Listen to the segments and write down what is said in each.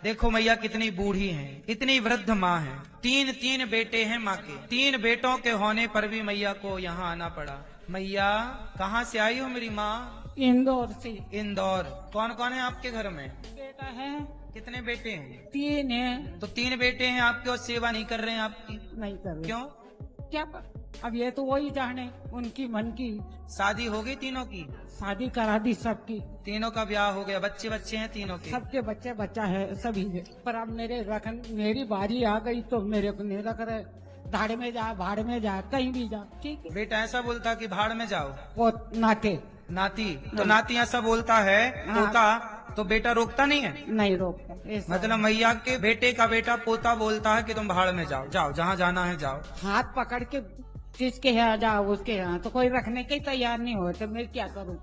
देखो मैया कितनी बूढ़ी हैं, इतनी वृद्ध माँ है, तीन तीन बेटे हैं माँ के। तीन बेटों के होने पर भी मैया को यहाँ आना पड़ा। मैया कहाँ से आई हो मेरी माँ? इंदौर से। इंदौर। कौन कौन है आपके घर में? बेटा है, कितने बेटे हैं? 3 है। तो 3 बेटे हैं आपके और सेवा नहीं कर रहे हैं आपकी? नहीं कर रहे। क्यों? क्या अब ये तो वही जाने, उनकी मन की। शादी हो गई तीनों की? शादी करा दी सबकी। तीनों का ब्याह हो गया, बच्चे बच्चे हैं तीनों के? सबके बच्चे बच्चा है सभी है। पर अब मेरी बारी आ गई तो मेरे को नहीं रख रहे। धाड़ में जा, भाड़ में जा, कहीं भी जा, ठीक है। बेटा ऐसा बोलता कि भाड़ में जाओ? वो नाते नाती तो नाती ऐसा बोलता है, पोता तो बेटा रोकता नहीं है? नहीं रोकता। मतलब मैया के बेटे का बेटा पोता बोलता है कि तुम भाड़ में जाओ, जाओ जहाँ जाना है जाओ। हाथ पकड़ के जिसके यहाँ जाओ उसके यहाँ, तो कोई रखने के तैयार नहीं हो, तो मैं क्या करूँ?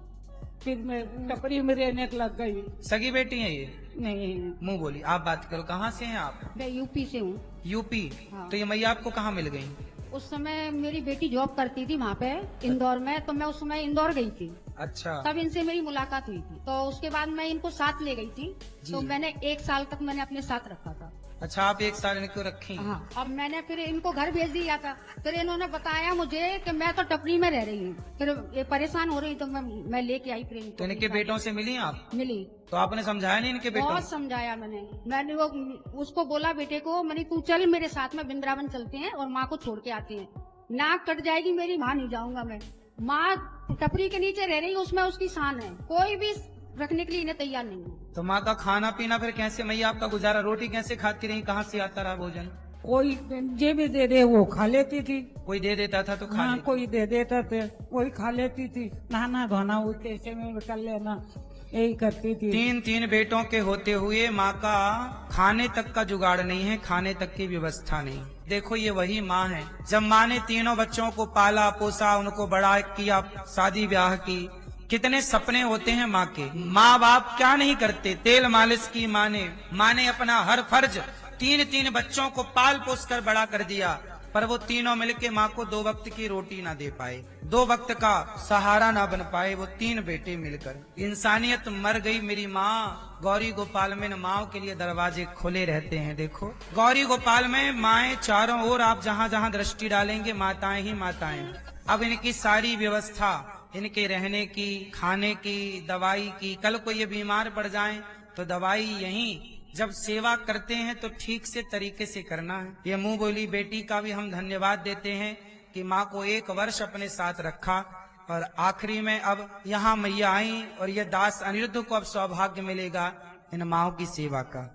फिर मैं टपरी में रहने लग गई। सगी बेटी है ये? नहीं। मुंह बोली, आप बात करो। कहाँ से हैं आप? मैं यूपी से हूँ। यूपी? हाँ। तो ये मैया आपको कहाँ मिल गई? उस समय मेरी बेटी जॉब करती थी वहाँ पे इंदौर में, तो मैं उस समय इंदौर गई थी। अच्छा। तब इनसे मेरी मुलाकात हुई थी, तो उसके बाद मैं इनको साथ ले गई थी। तो मैंने 1 साल तक मैंने अपने साथ रखा था। अच्छा, आप 1 साल इनको रखी? हाँ। अब मैंने फिर इनको घर भेज दिया था। फिर इन्होंने बताया मुझे कि मैं तो टपरी में रह रही हूँ। फिर ये परेशान हो रही, तो मैं लेके आई। फिर तो इनके बेटों से मिली आप? मिली। तो आपने समझाया नहीं इनके बेटों? बहुत समझाया मैंने वो उसको बोला बेटे को, मैंने तू चल मेरे साथ में वृंदावन चलते हैं और माँ को छोड़ के आते हैं। नाक कट जाएगी मेरी, माँ नहीं जाऊंगा मैं। माँ टपरी के नीचे रह रही, उसमें उसकी शान है, कोई भी रखने के लिए इन्हें तैयार नहीं है। तो माँ का खाना पीना फिर कैसे? मैया आपका गुजारा, रोटी कैसे खाती रही? कहाँ से आता रहा भोजन? कोई जे भी दे दे वो खा लेती थी। कोई दे देता था तो खा हाँ, लेती? कोई दे देता थे वही खा लेती थी। नहाना धोना उसके से में कर लेना, यही करती थी। 3 बेटों के होते हुए माँ का खाने तक का जुगाड़ नहीं है, खाने तक की व्यवस्था नहीं। देखो ये वही माँ है, जब माँ ने तीनों बच्चों को पाला पोसा, उनको बड़ा किया, शादी ब्याह की, कितने सपने होते हैं माँ के। माँ बाप क्या नहीं करते, तेल मालिश की माँ ने अपना हर फर्ज 3 बच्चों को पाल पोस कर बड़ा कर दिया। पर वो तीनों मिलके माँ को 2 वक्त की रोटी ना दे पाए, 2 वक्त का सहारा ना बन पाए। वो 3 बेटे मिलकर, इंसानियत मर गई मेरी माँ। गौरी गोपाल में माओ के लिए दरवाजे खुले रहते हैं। देखो गौरी गोपाल में माएं चारों ओर, आप जहाँ जहाँ दृष्टि डालेंगे माताएं ही माताएं। अब इनकी सारी व्यवस्था, इनके रहने की, खाने की, दवाई की, कल को ये बीमार पड़ जाएं तो दवाई यहीं। जब सेवा करते हैं तो ठीक से तरीके से करना है। ये मुंह बोली बेटी का भी हम धन्यवाद देते हैं कि माँ को 1 वर्ष अपने साथ रखा। और आखिरी में अब यहाँ मैया आई और ये दास अनिरुद्ध को अब सौभाग्य मिलेगा इन माँओं की सेवा का।